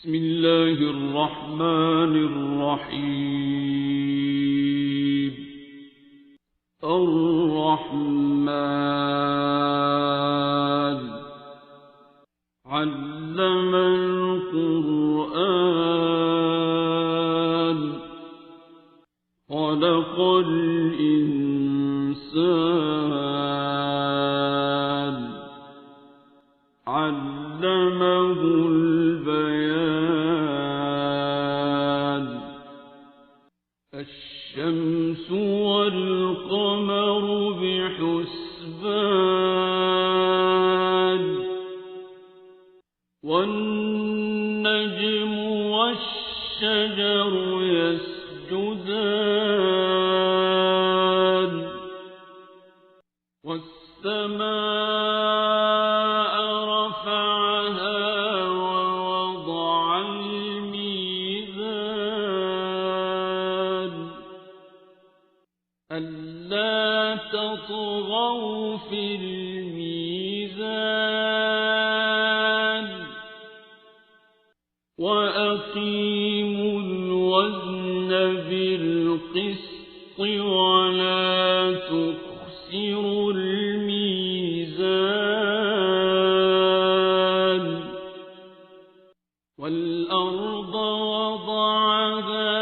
بسم الله الرحمن الرحيم. الرحمن علم القرآن خلق الإنسان علمه البيان. الشمس والقمر بحسبان والنجم والشجر يسجدان والسماء رفعها ووضع الميزان ألا تطغوا في الميزان وأقيموا الوزن بالقسط ولا تخسروا الميزان. والأرض وضعها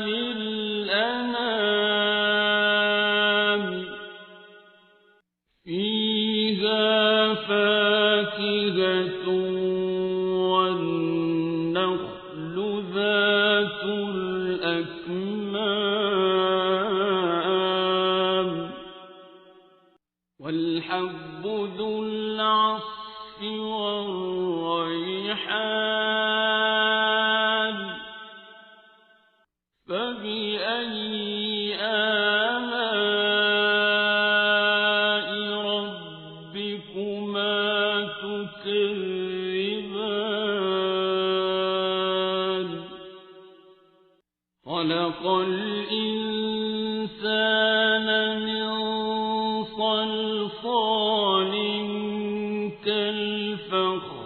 للأنام فيها فاكهة والنخل ذات الأكمام والحب ذو العصف والريحان فبأي آلاء ربكما تكذبان. خلق الإنسان من صلصال كالفخار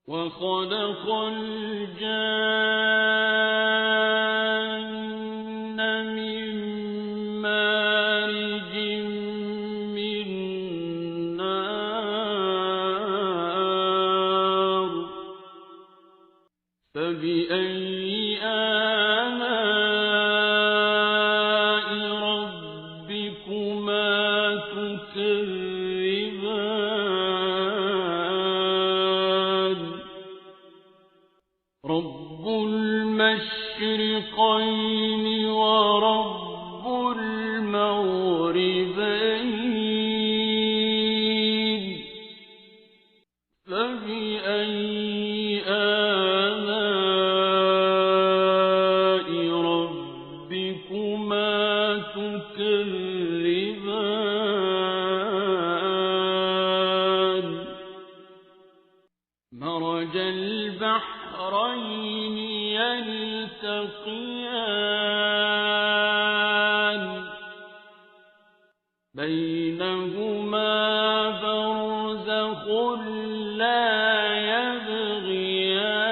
وخلق الجان من مارج من نار فبأي آلاء ربكما تكذبان. رب المشرقين ورب المغربين فبأي آلاء ربكما تكذبان. مرج البحرين يلتقيان بينهما برزخ لا يبغيان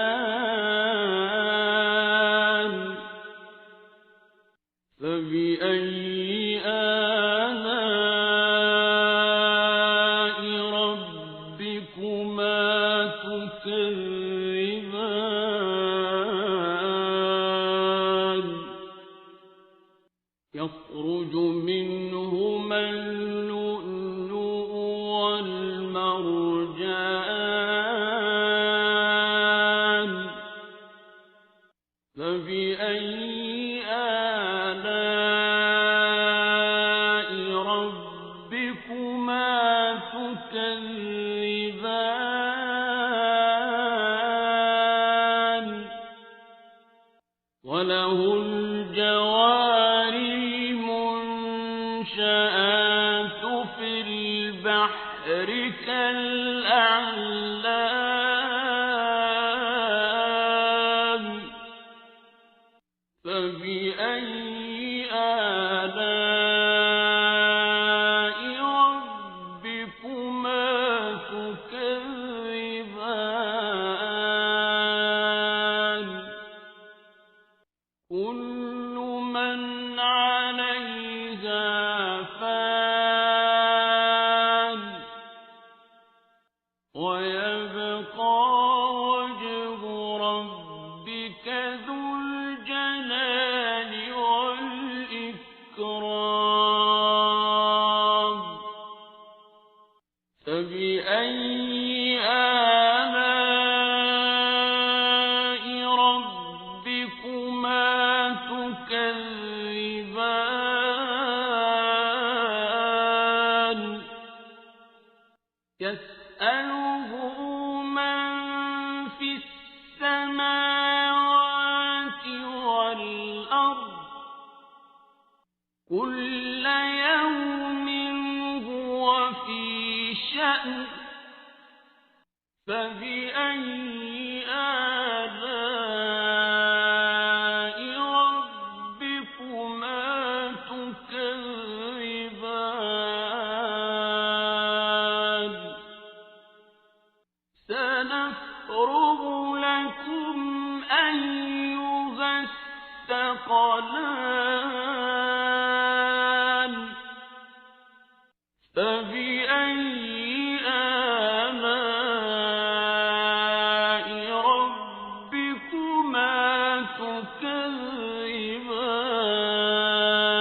فبأي آلاء ربكما تكذبان. يخرج منهما اللؤلؤ والمرجان فبأي آلاء ربكما تكذبان. وله الجوار المنشآت في البحر كالأعلام فبأي آلاء ربكما تكذبان. فبأي آلاء ربكما تكذبان يسأله من في السماوات والأرض كل يوم هو في شأن فبأي آلاء ربكما تكذبان سنفرغ لكم أيها الثقلان فبأي آلاء ربكما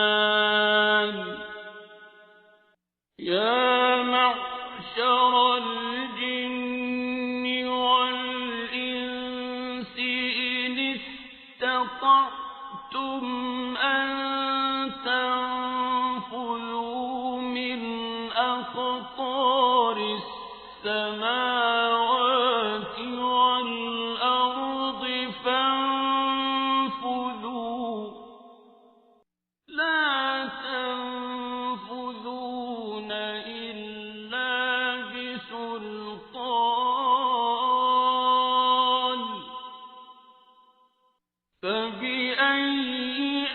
تكذبان يا معشر الجن والإنس إن استطعتم أن تنفذوا من أقطار السماوات والأرض فانفذوا لا تنفذون إلا بسلطان فبأي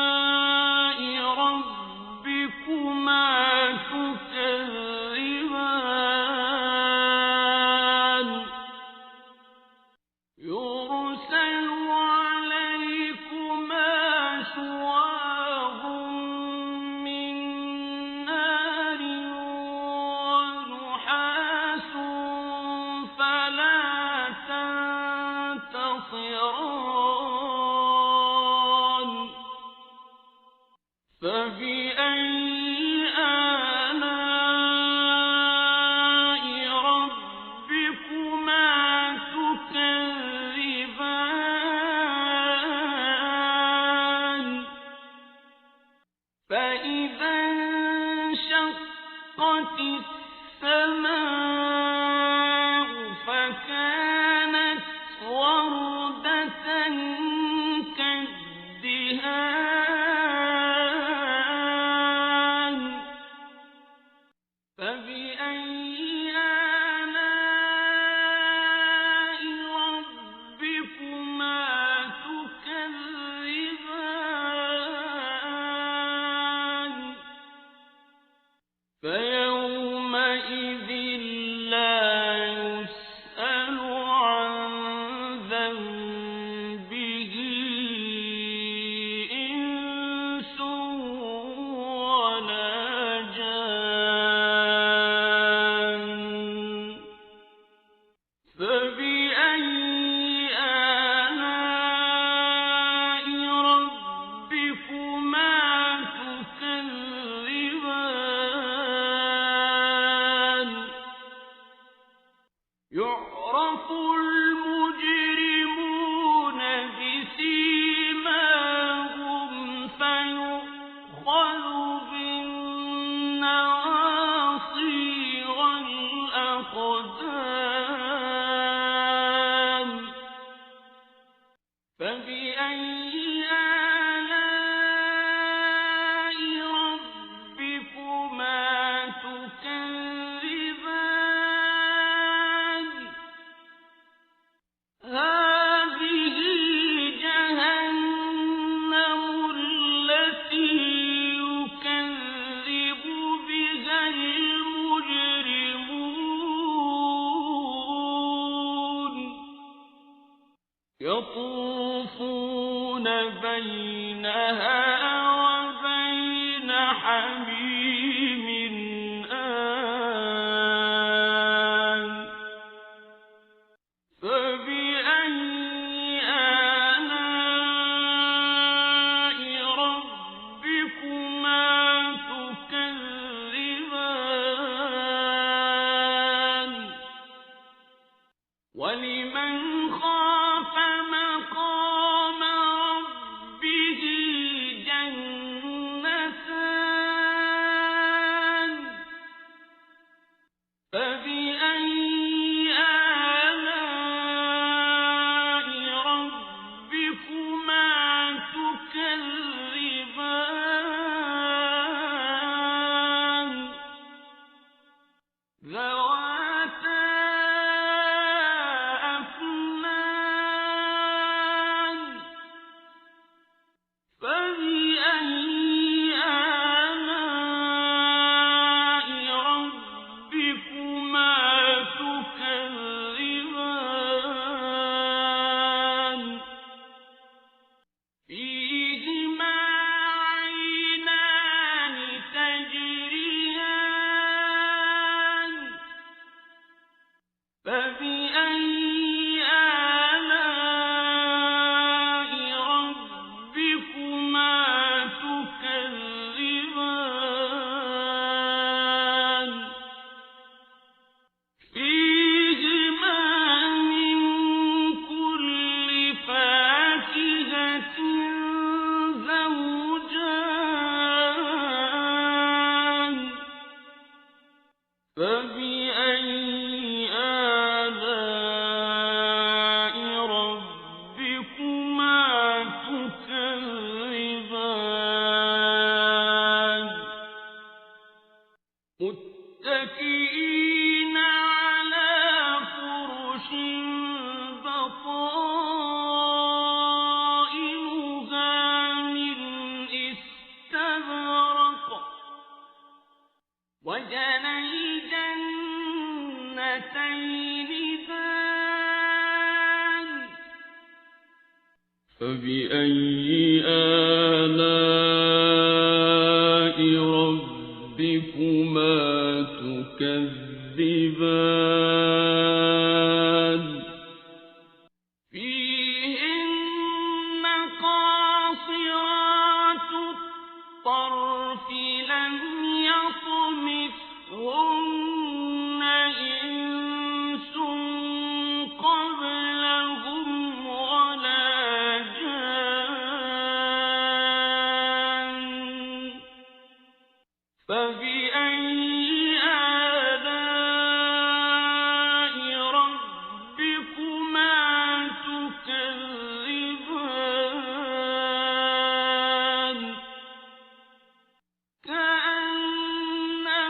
آلاء ربكما تكذبان يرسل عليكما شواظ من نار ونحاس فلا تنتصران فبأي آلاء ربكما تكذبان فإذا انشقت السماء فكانت وردة كالدهان فبأي آلاء ربكما تكذبان فيومئذ لا يسأل عن ذنبه إنس ولا جان فبأي آلاء ربكما تكذبان يعرف المجرمون بسيماهم فيؤخذ بالنواصي والأقدام فبأي آلاء ربكما تكذبان هذه جهنم التي يكذب بها المجرمون يطوفون بينها وبين حميم آن فبأي آلاء ربكما تكذبان فبأي آلاء ربكما تكذبان ذواتا أفنان فبأي آلاء ربكما تكذبان فيهما عينان تجريان فبأي آلاء ربكما تكذبان فيهما من كل فاكهة زوجان فبأي آلاء ربكما تكذبان متكئين على فرش بطائنها من استبرق وجنى الجنتين دان فبأي آلاء ربكما تكذبان فيهن قاصرات الطرف لم يطمثهن إنس قبلهم ولا جان فبأي آلاء ربكما تكذبان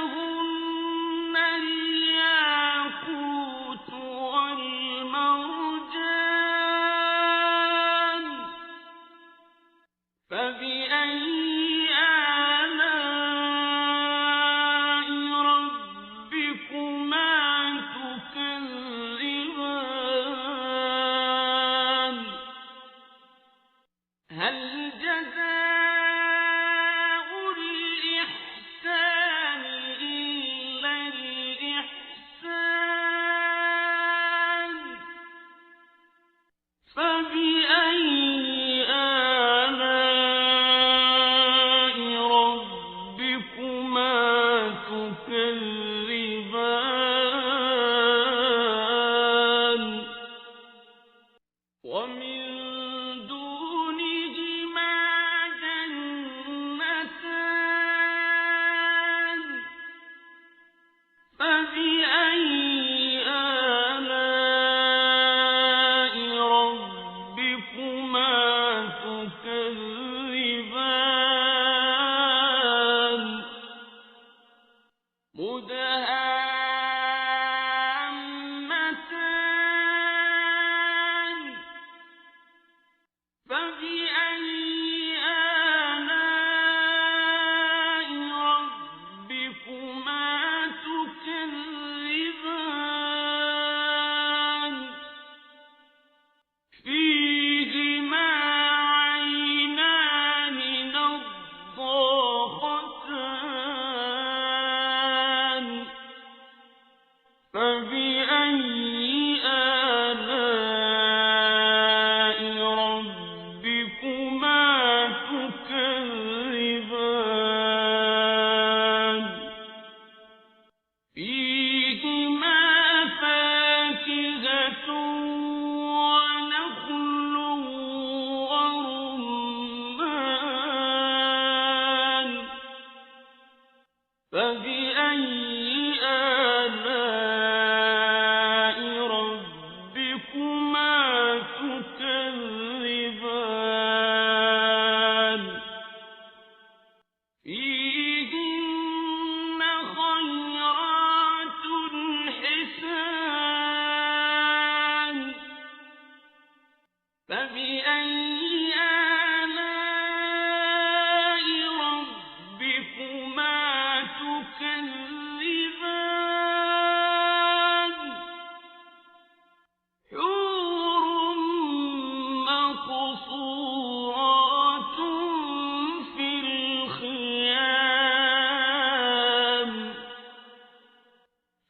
كأنهن الياقوت والمرجان فبأي آلاء ربكما تكذبان هل جزاء الإحسان إلا الإحسان فبأي آلاء ربكما تكذبان ومن دونهما جنتان فبأي آلاء ربكما تكذبان مدهامتان فبأي آلاء ربكما تكذبان فيهما عينان نضاختان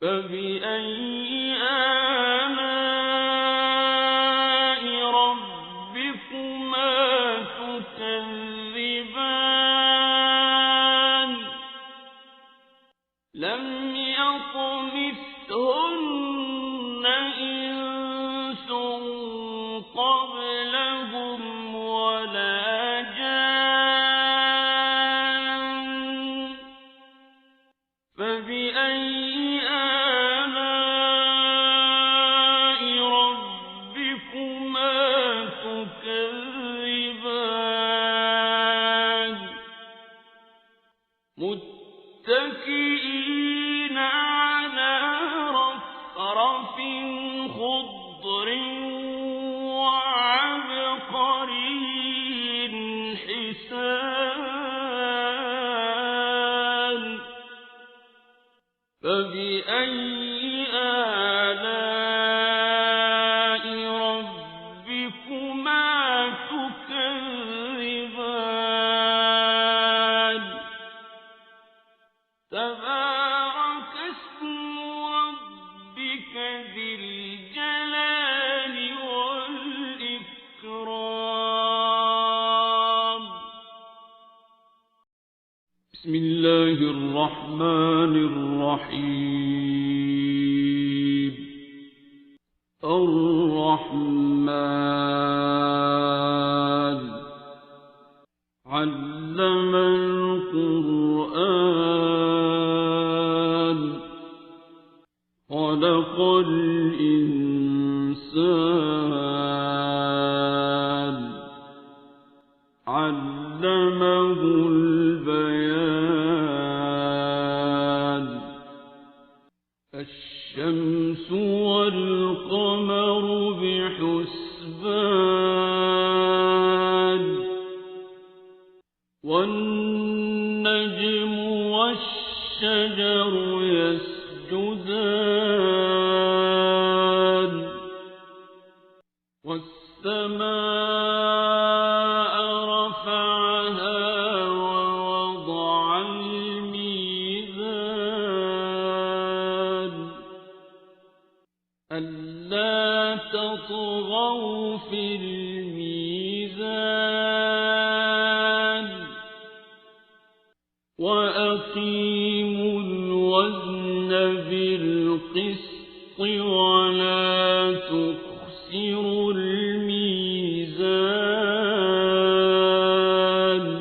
فبأي آلاء ربكما تكذبان لم يطمثهن إنس قبلهم ولا جان فبأي آلاء ربكما تكذبان متكئين على رفرف خضر وعبقري حسان فبأي آلاء ربكما تكذبان تبارك اسم ربك ذي الجلال والإكرام بسم الله الرحمن الرحيم الرحمن علم القرآن خلق الإنسان علمه البيان الشمس والقمر بحسبان والنجم والشجر يسجدان والسماء رفعها ووضع الميزان ألا تطغوا في الميزان وأقيموا الوزن بالقسط ولا تخسروا الميزان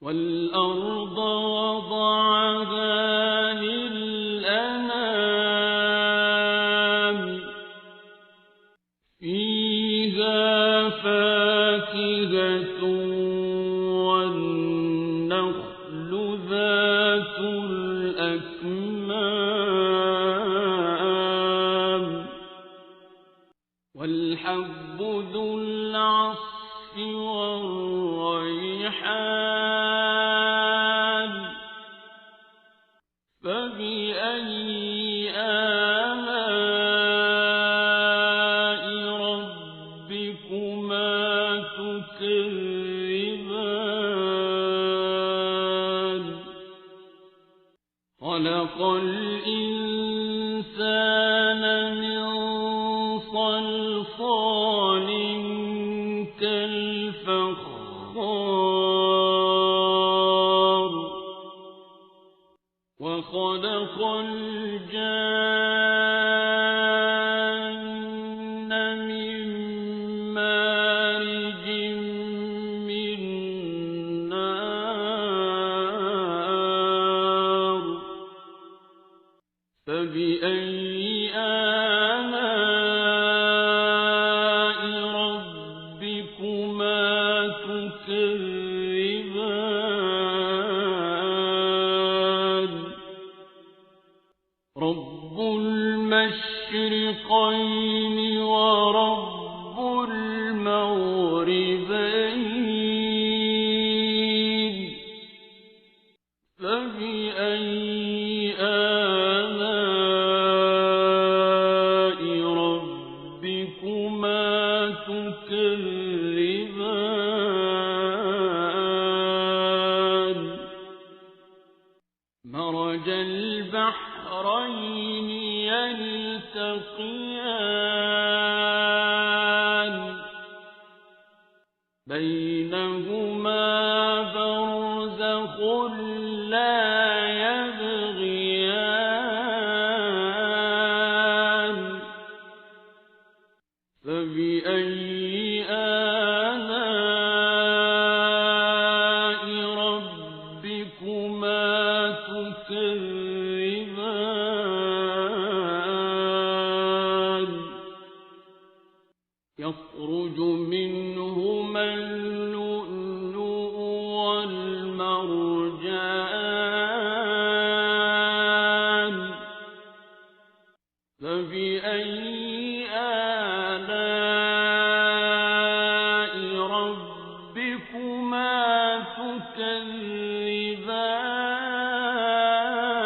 والأرض وضعها للأنام فيها فاكهة والنخل ذات الأكمام والحب ذو العصف والريحان فبأي آلاء ربكما تكذبان خلق الإنسان من صلصال كالفخار وخلق الجان من مارج من نار فبأي آلاء ربكما تكذبان رب المشرقين ورب المغربين فبأي آلاء ربكما تكذبان مرج البحرين يلتقيان بينهما برزخ لا يبغيان فبأي آلاء ربكما تكذبان يخرج منهما اللؤلؤ والمرجان فبأي آلاء ربكما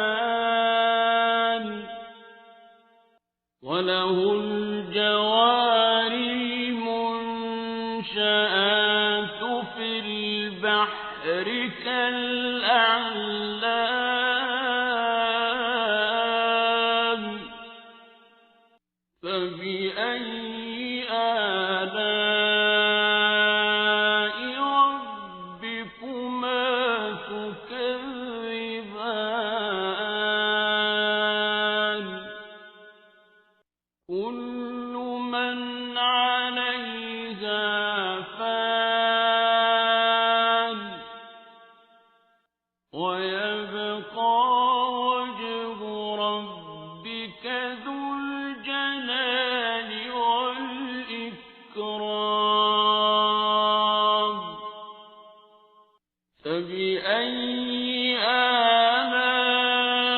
تكذبان وله الجوار المنشآت في البحر كالأعلام فبأي آلاء ربكما تكذبان كل من عليها فان ويبقى وجه ربك ذو الجلال والإكرام فبأي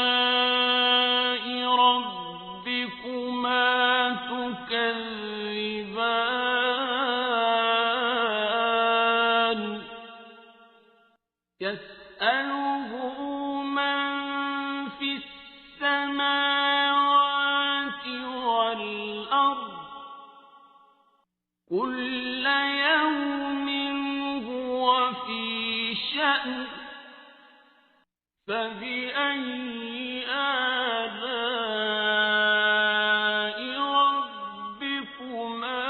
آلاء ربكما تكذبان يسأله من في السماوات والأرض كل يوم هو في شأن فبأي آلاء ربكما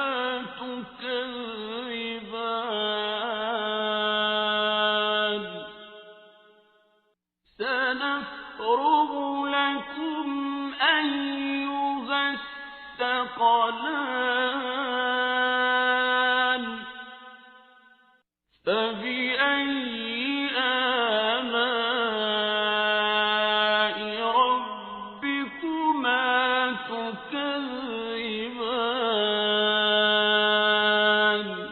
تكذبان سنفرغ لكم أيها الثقلان فبأي آلاء ربكما تكذبان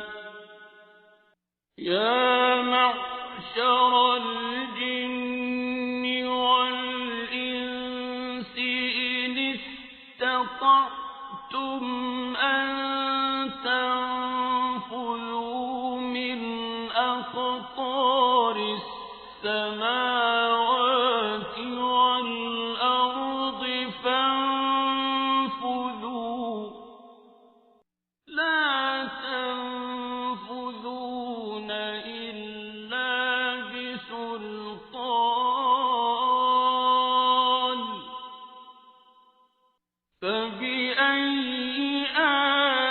يا معشر الجن والإنس إن استطعتم أن تنفذوا من أقطار السماوات والأرض فانفذوا لا تنفذون إلا بسلطان فبأي آلاء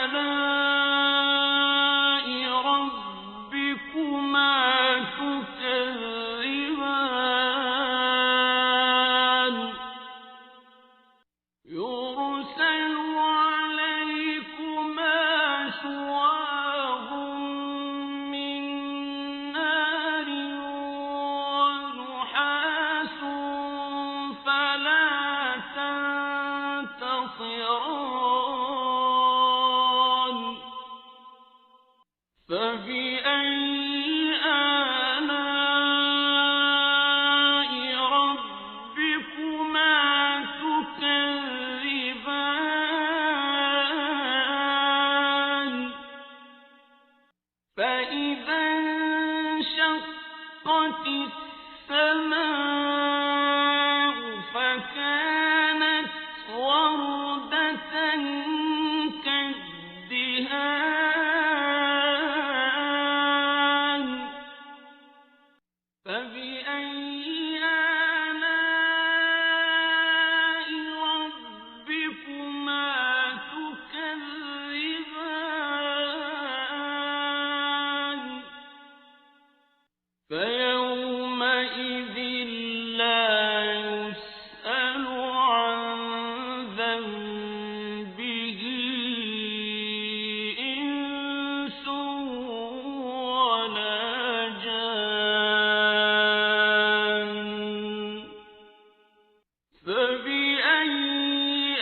فبأي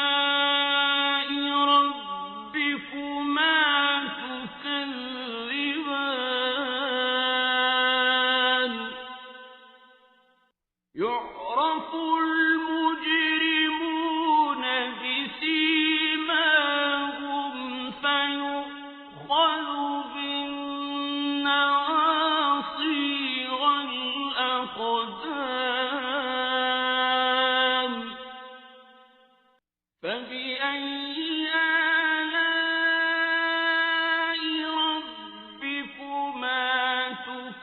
آلاء ربكما تكذبان يعرف المجرمون بسيماهم فيؤخذ بالنواصي والأقدام فبأي آلاء ربكما تكذبان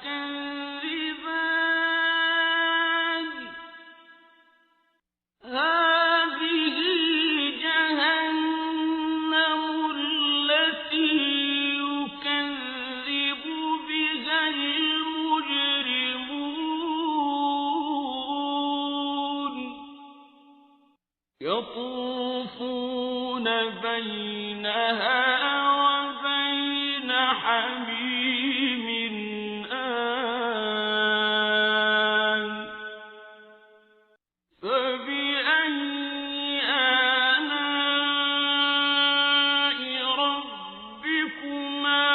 هذه جهنم التي يكذب بها المجرمون يطوفون بينها وبين حميم آن فبأي آلاء ربكما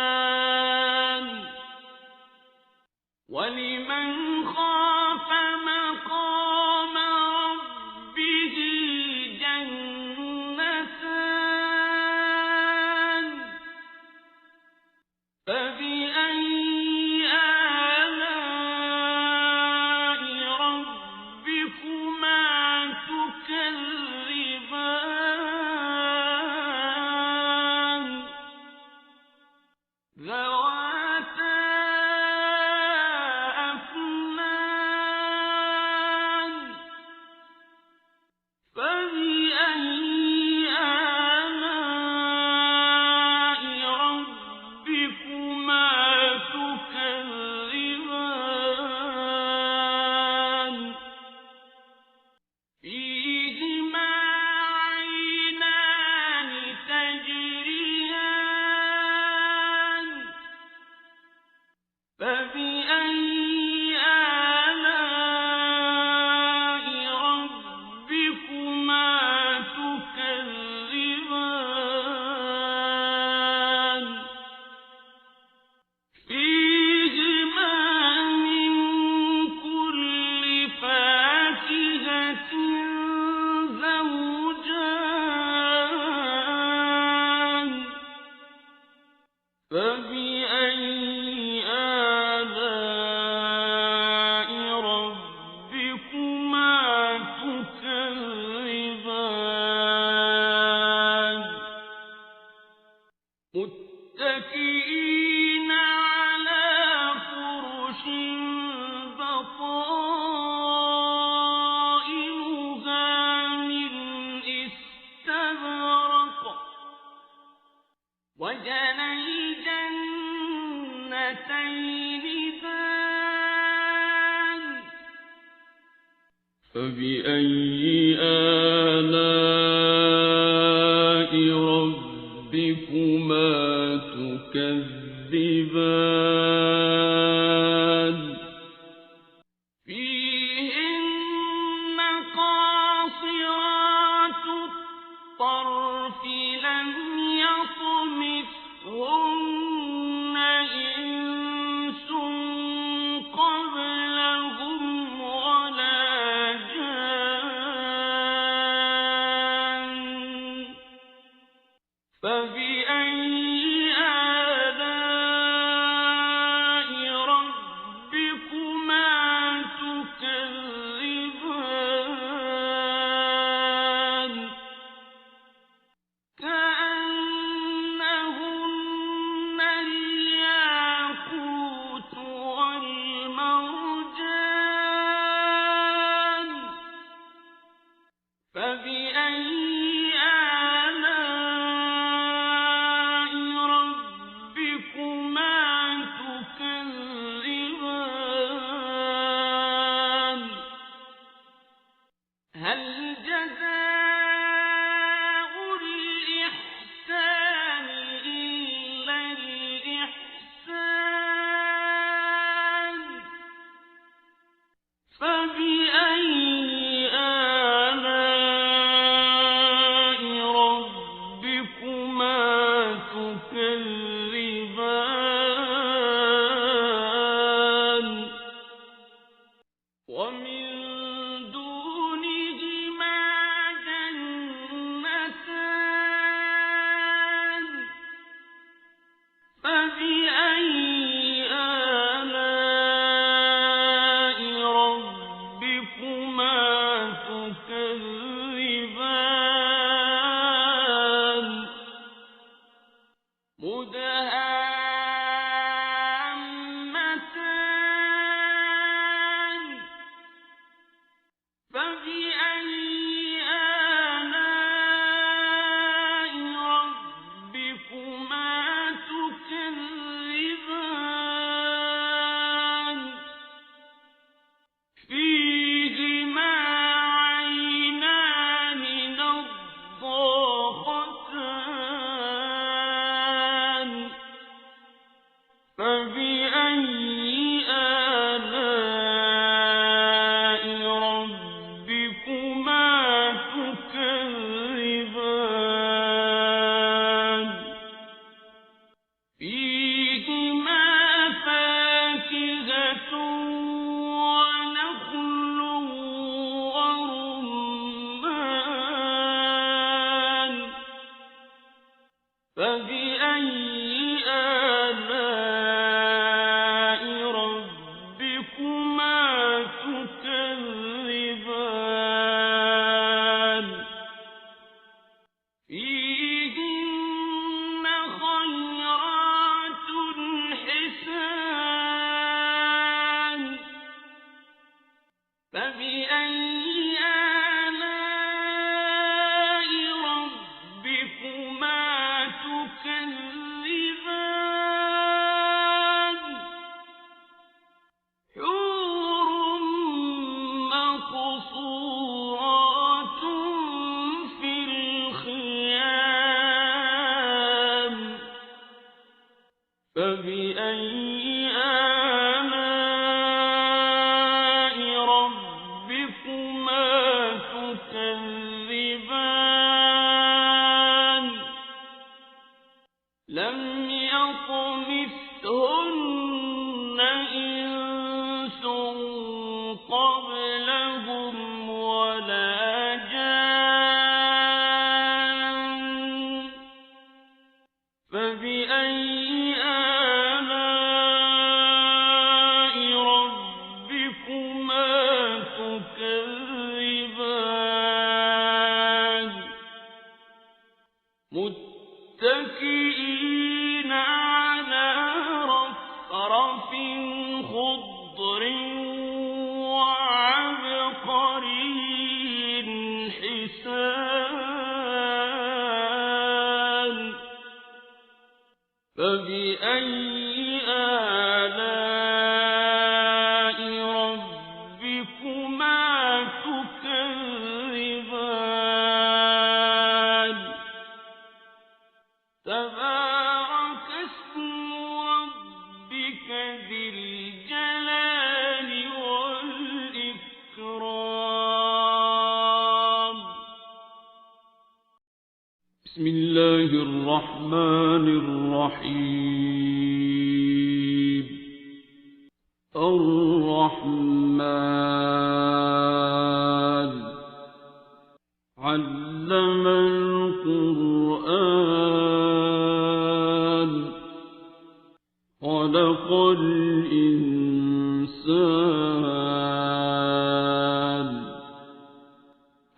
تكذبان ولمن خاف مقام ربه جنتان فبأي آلاء ربكما تكذبان ذواتا أفنان فبأي آلاء ربكما تكذبان فيهما عينان تجريان فبأي آلاء ربكما تكذبان فيهما من كل فاكهة زوجان فبأي آلاء ربكما تكذبان متكئين على فرش بطائنها من استبرق وجنى الجنتين دان فبأي آلاء ربكما تكذبان فيهن قاصرات الطرف لم يطمثهن إنس قبلهم ولا جان تكذبان فيهن خيرات حسان فبأي آلاء ربكما تكذبان حور مقصورات في الخيام فبأي آلاء ربكما تكذبان لم يطمثهن إنس قبلهم ولا جان فبأي آلاء ربكما تكذبان متكئين على رفرف خضر وعبقري حسان فبأي آلاء ربكما تكذبان تبارك اسم ربك ذي الجلال والإكرام بسم الله الرحمن الرحيم الرحمن علم القرآن خلق الإنسان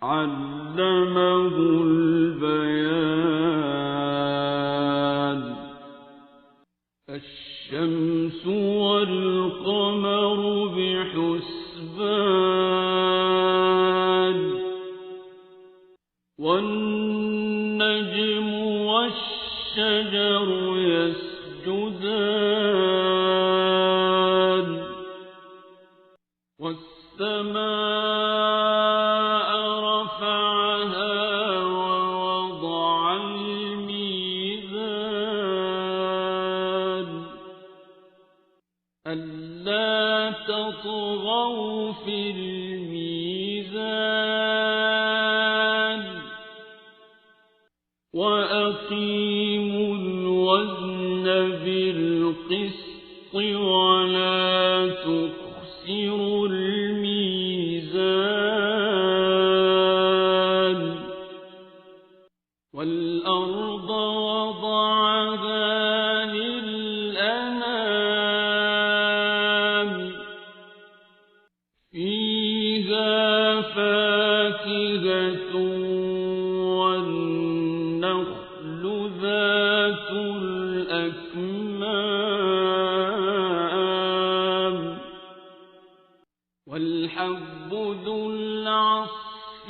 علمه البيان الشمس والقمر بحسبان والنجم والشجر يسجدان والسماء رفعها ووضع الميزان ألا تطغوا في الميزان وأقيموا الوزن بالقسط ولا تخسروا الميزان والأرض وضعها للأنام فيها فاكهة والنخل ذات الأكمام والحب ذو العصف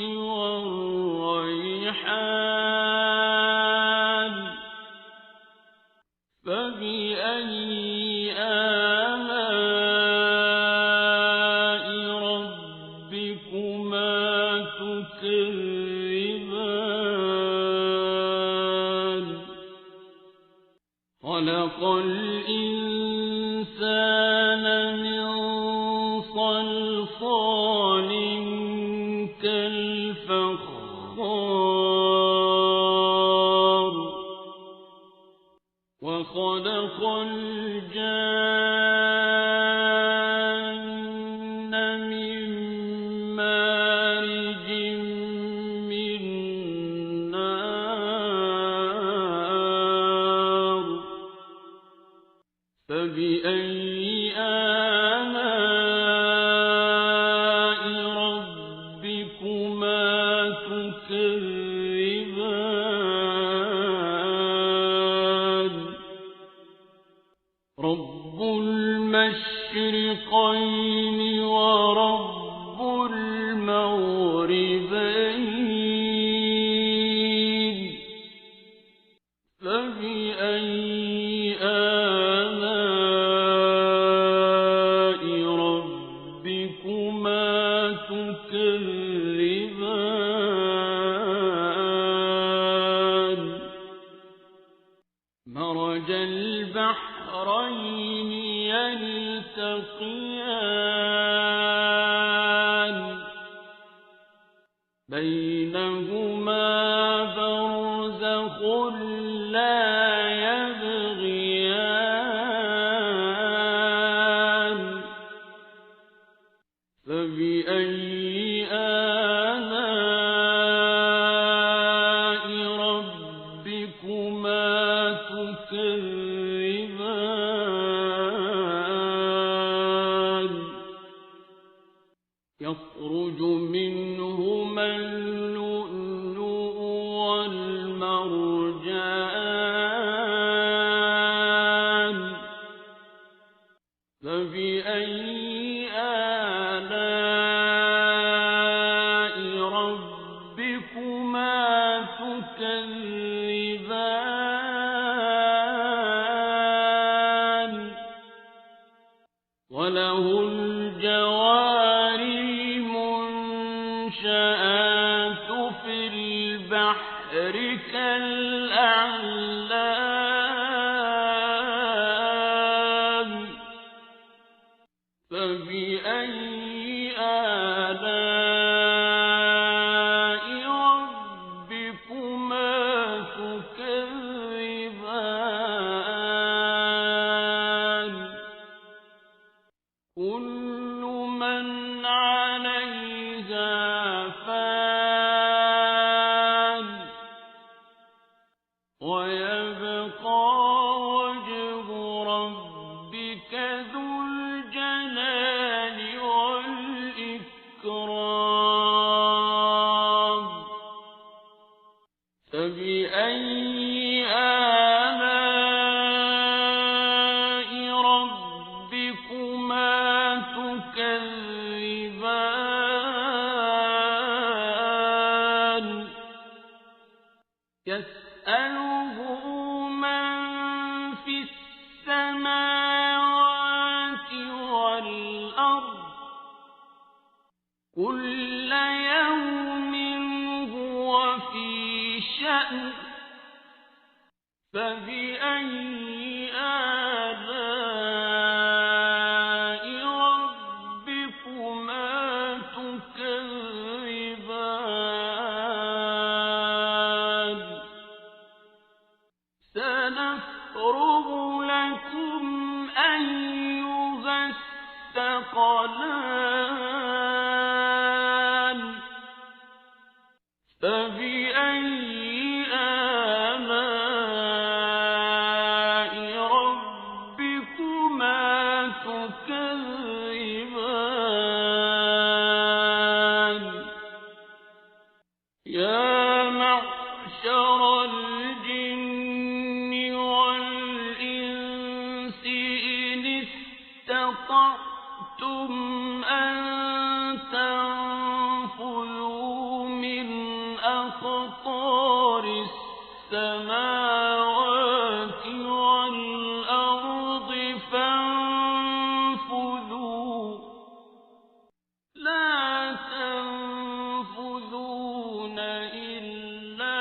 والريحان فبأي آلاء ربكما تكذبان خلق الإنسان من صلصال كالفخار وخلق الجان من مارج من نار فبأي البحرين ورب المغربين فبأي آلاء ربكما تكذبان مرج البحرين يلتقيان بينهما برزخ لا يبغيان فبأي آلاء ربكما تكذبان يخرج منهما اللؤلؤ والمرجان فبأي آلاء ربكما تكذبان وله الجوار المنشآت في البحر كالأعلام فبأي آلاء ربكما تكذبان كل من عليها فان ويبقى وجه ربك ذو الجلال والإكرام فبأي آلاء ربكما تكذبان يسأله من في السماوات والأرض كل يوم هو في شأن فبأي آلاء ربكما تكذبان سنفرغ لكم أيها الثقلان فبأي آلاء ربكما تكذبان يا معشر الجن والإنس إن استطعتم أن تنفذوا من أقطار السماوات والأرض فانفذوا لا تنفذون إلا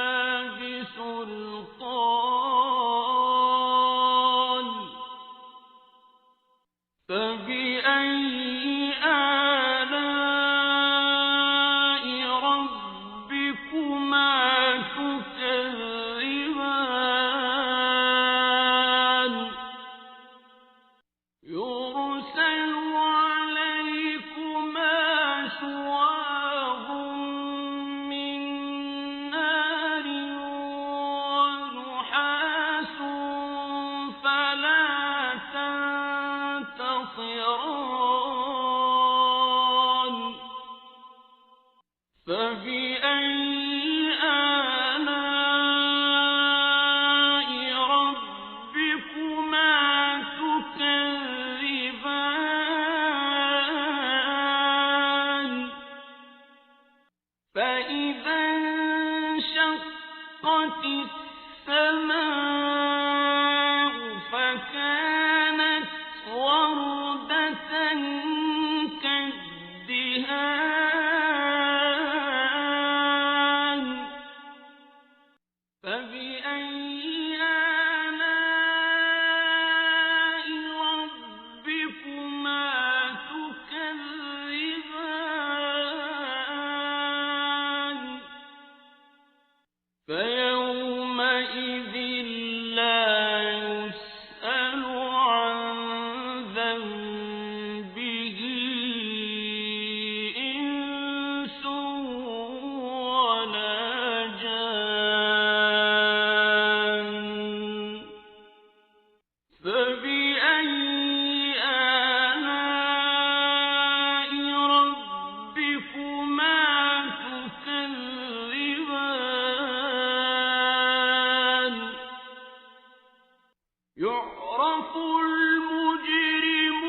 بسلطان فبأي فإذا انشقت السماء فكانت وردة كالدهان فبأي آلاء ربكما تكذبان فيومئذ لا يسأل عن ذنبه إنس ولا جان فبأي آلاء ربكما تكذبان يعرف المجرمون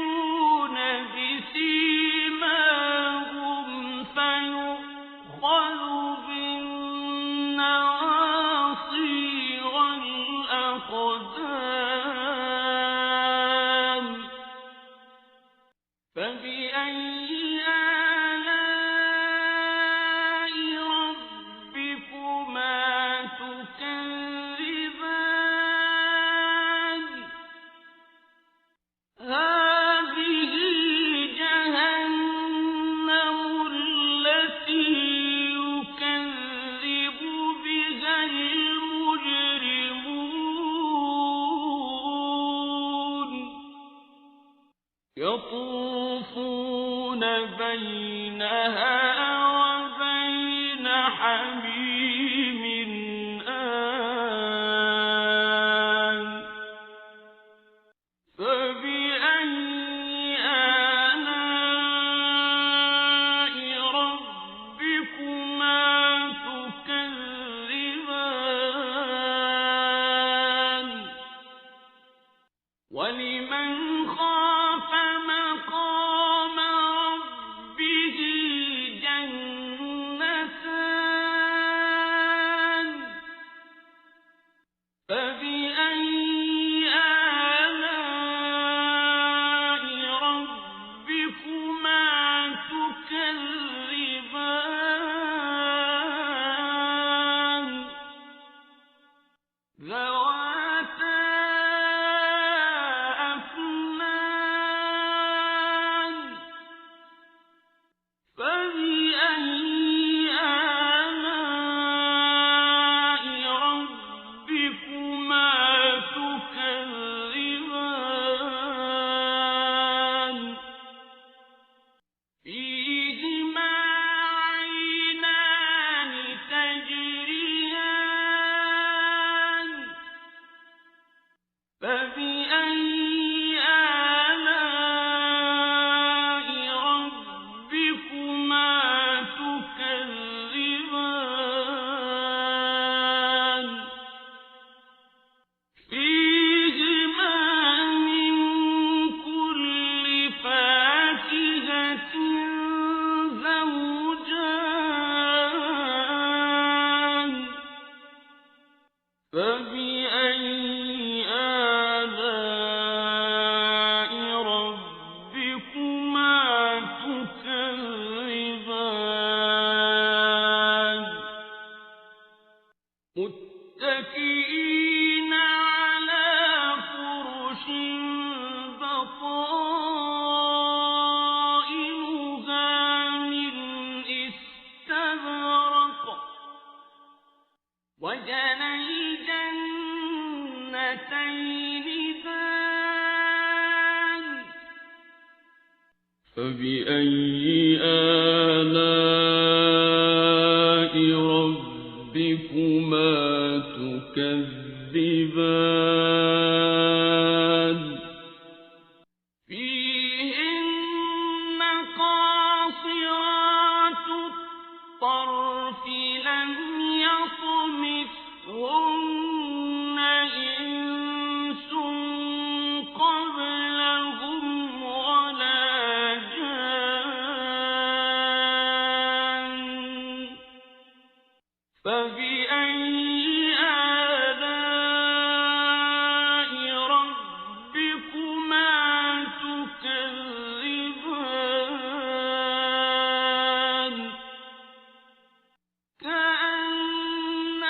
بسيماهم فيؤخذ بالنواصي والأقدام فبأي آلاء ربكما تكذبان هذه جهنم التي يكذب بها المجرمون يطوفون بينها وبين حميم آن فبأي آلاء ربكما تكذبان ولمن خاف مقام ربه جنتان فبأي آلاء ربكما تكذبان ذواتا أفنان فبأي آلاء ربكما تكذبان فيهما عينان تجريان فبأي آلاء ربكما تكذبان فيهما من كل فاكهة زوجان فبأي آلاء ربكما تكذبان متكئين على فرش بطائنها من استبرق وجنى الجنتين دان فبأي آلاء ربكما تكذبان فيهن قاصرات الطرف لم يطمثهن إنس قبلهم ولا جان فبأي آلاء ربكما تكذبان كأنهن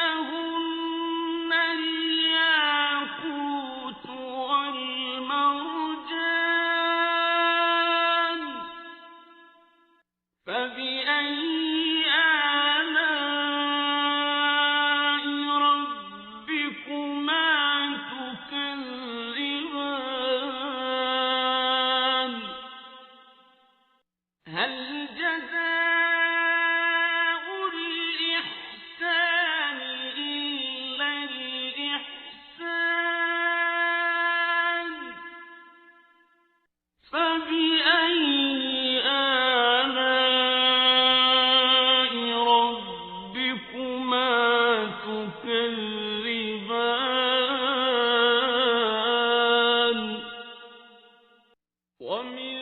الياقوت والمرجان فبأي هل جزاء الإحسان إلا الإحسان فبأي آلاء ربكما تكذبان ومن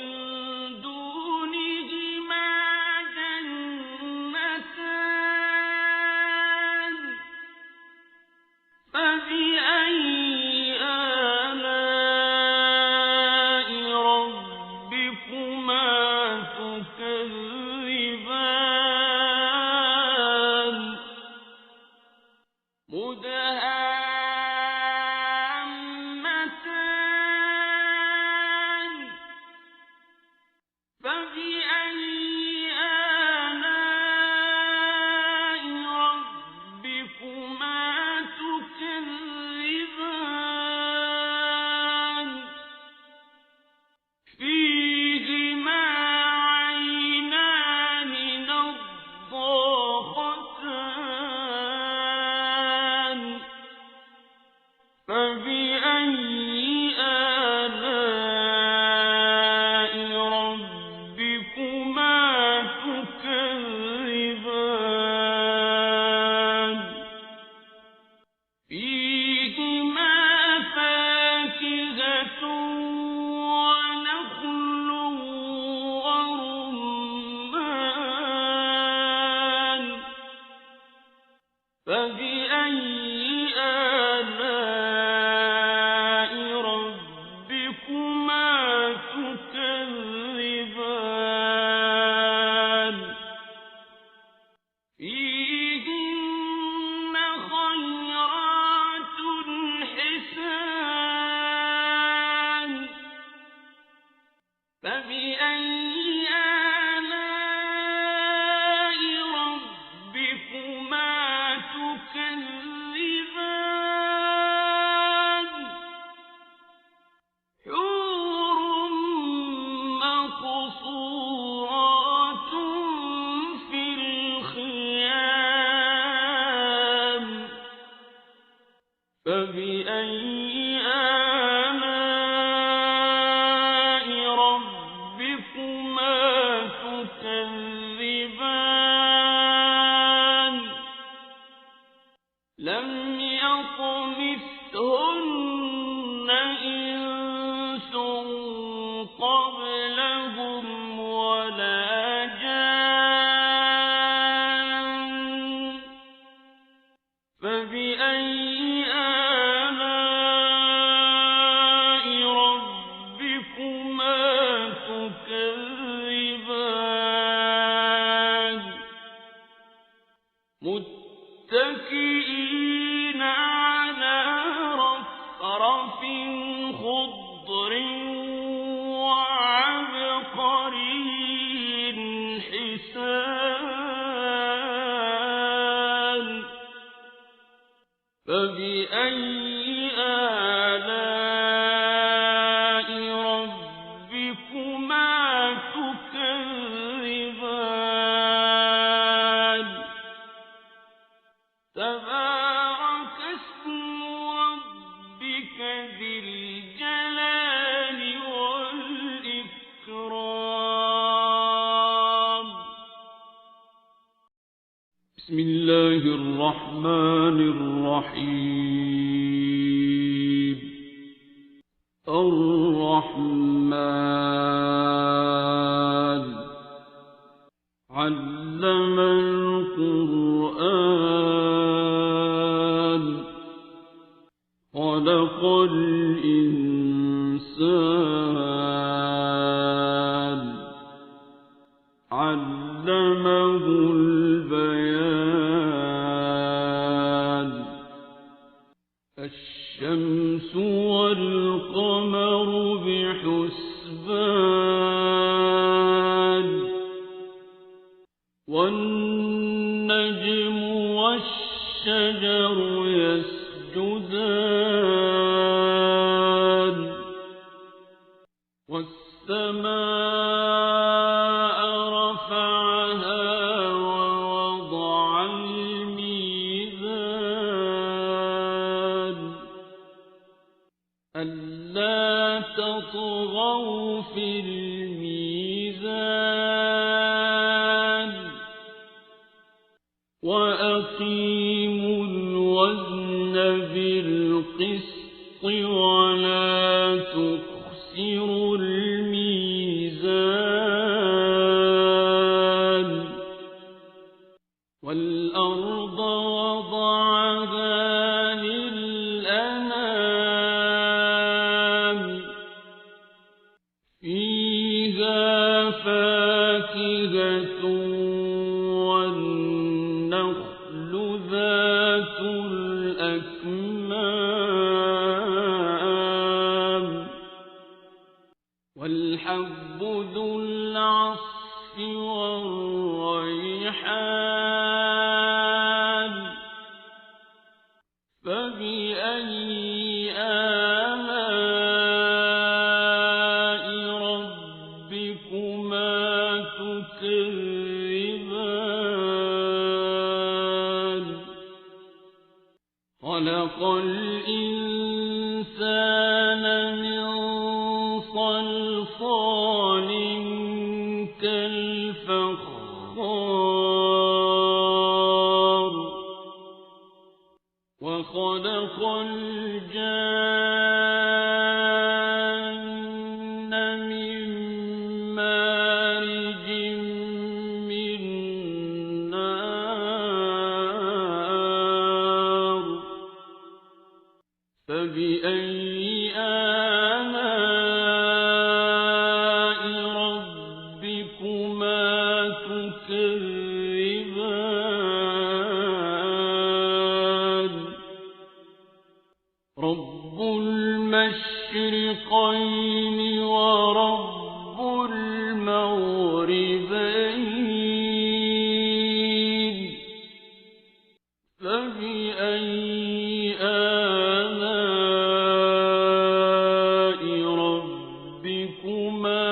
فبأي آلاء ربكما تكذبان مدهامتان فبأي آلاء ربكما تكذبان فيهما عينان نضاختان فبأي آلاء ربكما تكذبان فيهما فاكهة ونخل ورمان فبأي آلاء ربكما تكذبان فيهن خيرات حسان فبأي آلاء ربكما تكذبان حور مقصورات في الخيام فبأي آلاء ربكما تكذبان لم يطمثهن إنس قبلهم ولا جان فبأي آلاء ربكما تكذبان متكئين على رفرف خضر وعبقري حسان فبأي آلاء ربكما تكذبان تبارك اسم ربك ذي الجلال والإكرام بسم الله الرحمن الرحيم الرحمن علم القرآن الإنسان علمه البيان الشمس والقمر بحسبان والنجم والشجر يسجدان والسماء رفعها ووضع الميزان ألا تطغوا في الميزان وأقيموا الوزن بالقسط ولا تخسروا الميزان والأرض وضعها للأنام فيها فاكهة والنخل ذات الأكمام والحب ذو العصف والريحان فبأي آلاء ربكما تكذبان خلق الإنسان من صلصال كالفخار وخلق الجان من مارج من نار فبأي آلاء ربكما تكذبان رب المشرقين ورب المغربين فبأي آلاء ربكما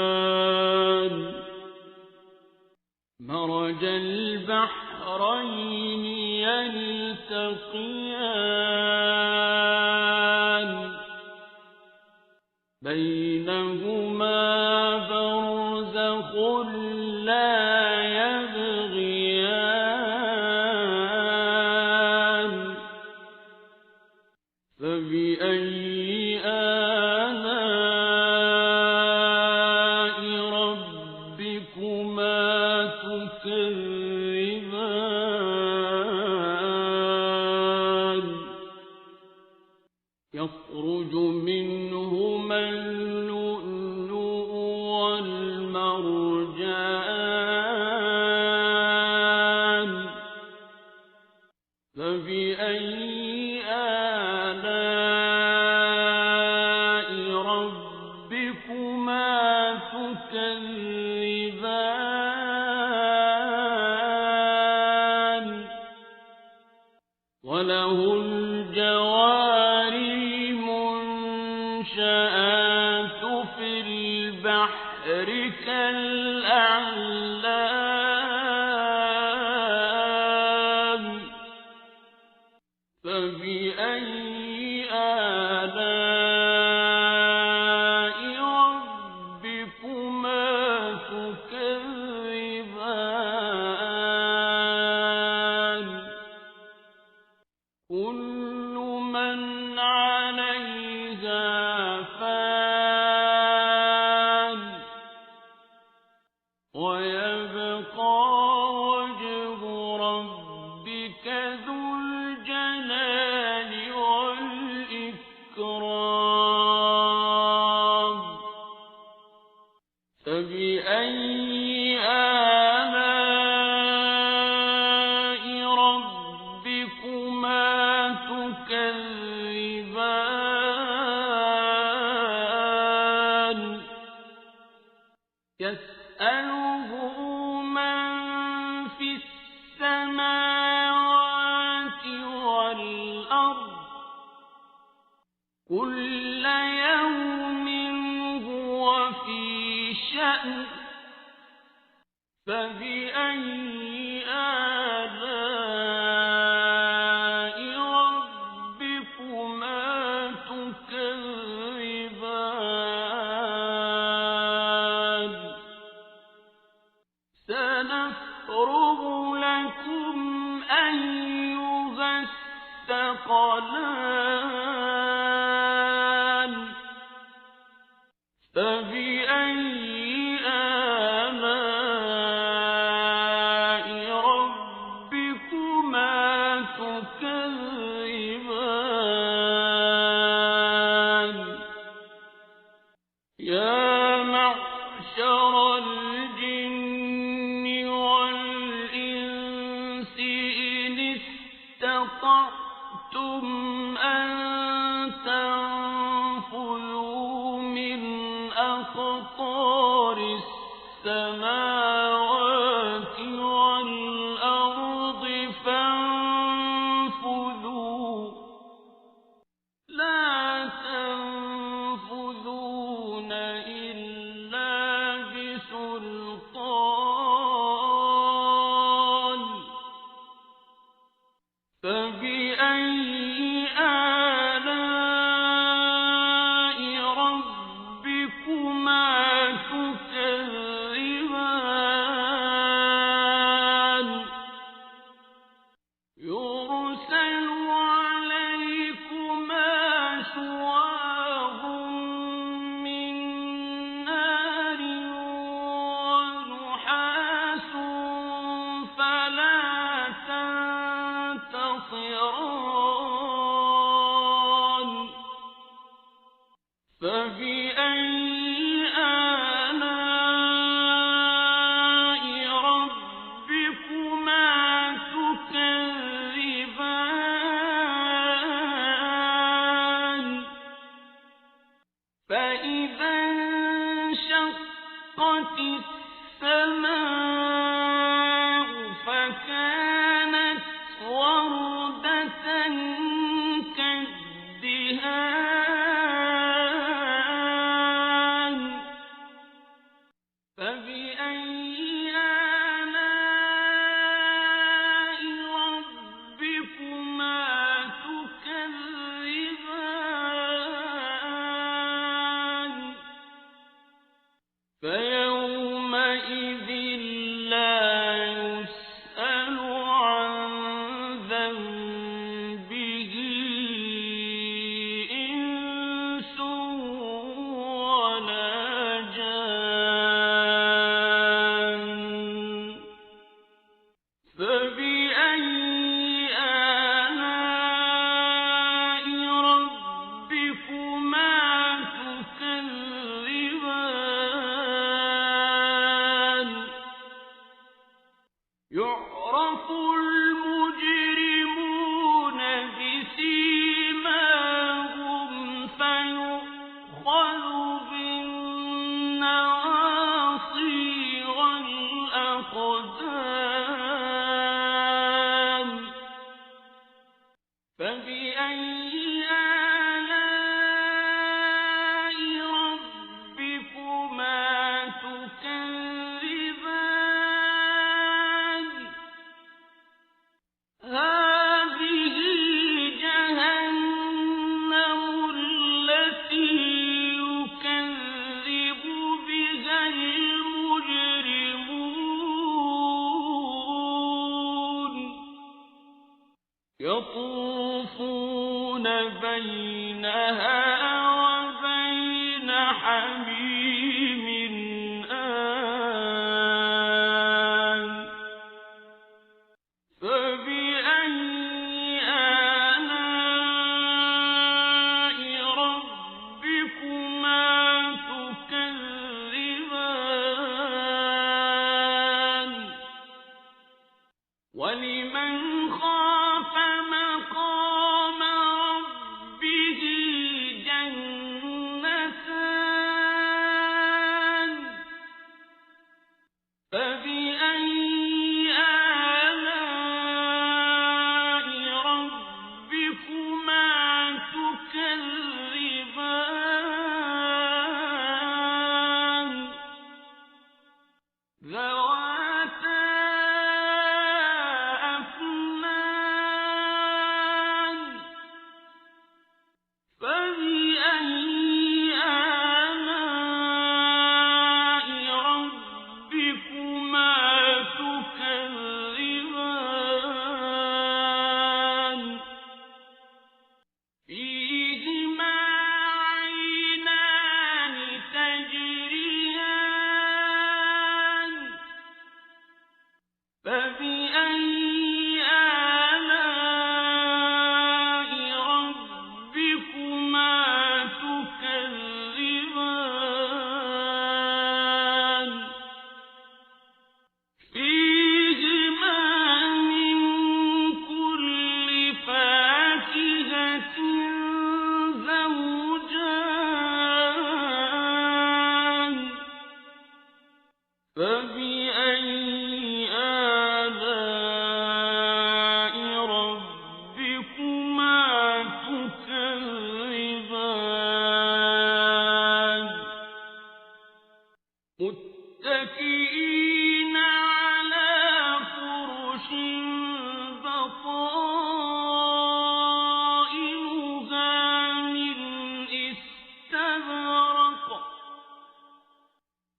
تكذبان مرج البحرين يلتقيان بينهما برزخ لا يبغيان فبأي آلاء ربكما تكذبان يخرج منهما اللؤلؤ والمرجان فبأي آلاء ربكما تكذبان وله الجوار المنشآت في البحر كالأعلام فبأي آلاء ربكما تكذبان كل من عليها فان ويبقى يسأله من في السماوات والأرض كل يوم هو في شأن فبأي آلاء ربكما تكذبان سنفرغ لكم أيها الثقلان فبأي آلاء ربكما تكذبان يا معشر الجن والإنس إن استطعتم أن تنفذوا من أقطار السماوات والأرض فانفذوا لا تنفذون إلا بسلطان فبأي آلاء ربكما تكذبان يرسل عليكما شواظ من نار ونحاس فلا تنتصران فبأي آلاء ربكما تكذبان فإذا انشقت السماء فكانت وردة كالدهان فبأي آلاء ربكما تكذبان فيومئذ لا يسأل عن ذنبه إنس ولا جان فبأي آلاء ربكما تكذبان يعرف المجرمون بسيماهم فيؤخذ بالنواصي والأقدام فبأي آلاء ربكما تكذبان هذه جهنم التي يكذب بها المجرمون يطوفون بينها وبين حميم آن فبأي آلاء ربكما تكذبان ولمن خاف مقام ربه جنتان فبأي آلاء ربكما تكذبان متكئين على فرش بطائنها من استبرق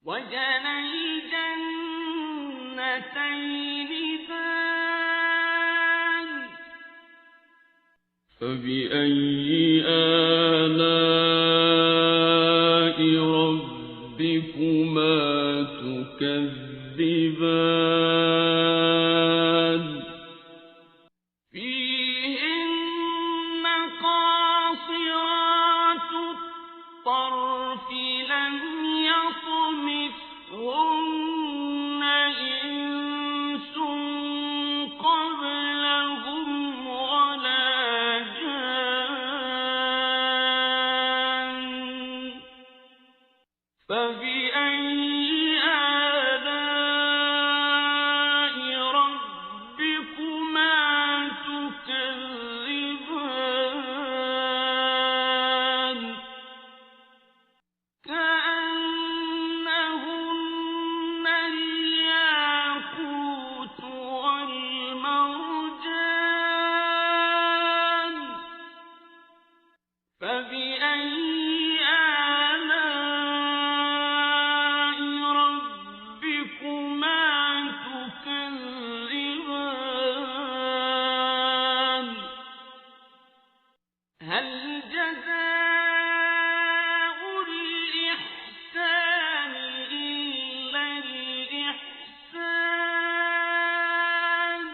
وجنى الجنتين دان فبأي آلاء ربكما تكذبان فيهن قاصرات الطرف لم يطمثهن إنس قبلهم ولا جان فبأي آلاء ربكما تكذبان كأنهن الياقوت والمرجان فبأي آلاء ربكما تكذبان هل جزاء الإحسان إلا الإحسان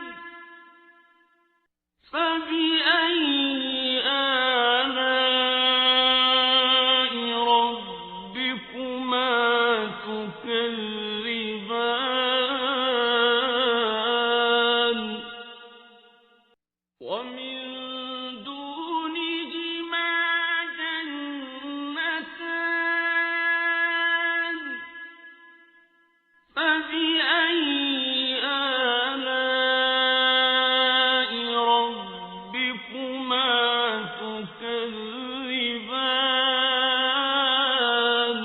فبأي آلاء ربكما تكذبان ومن دونهما جنتان فبأي آلاء ربكما تكذبان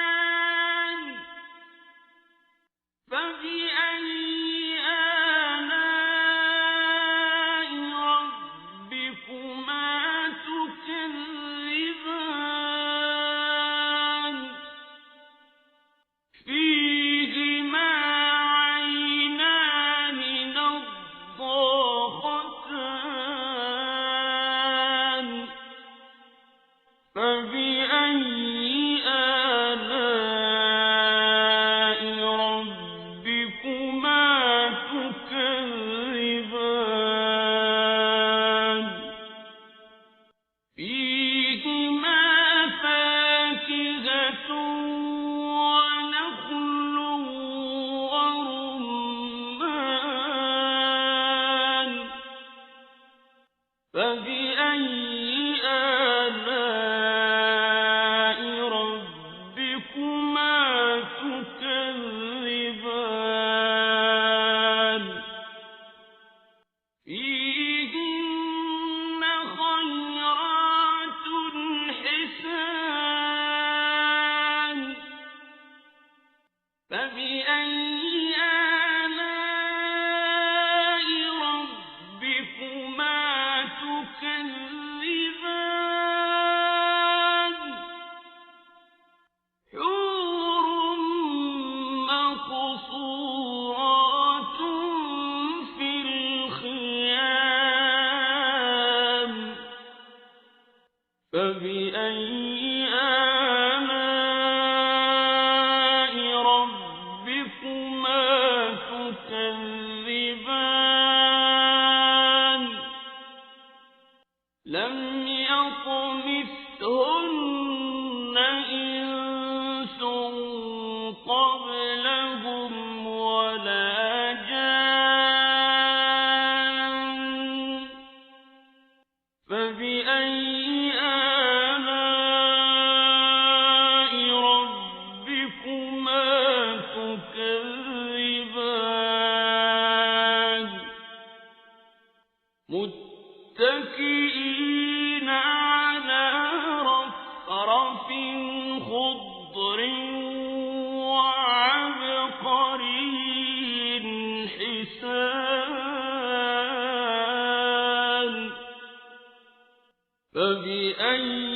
مدهامتان فبأي آلاء ربكما تكذبان فيهما عينان نضاختان فبأي آلاء ربكما تكذبان فيهما فاكهة ونخل ورمان فبأي آلاء ربكما تكذبان فيهن خيرات حسان فبأي آلاء ربكما تكذبان حور مقصورات في الخيام فبأي آلاء ربكما تكذبان لم يطمثهن إنس قبلهم ولا جان فبأي متكئين على رفرف خضر وعبقري حسان فبأي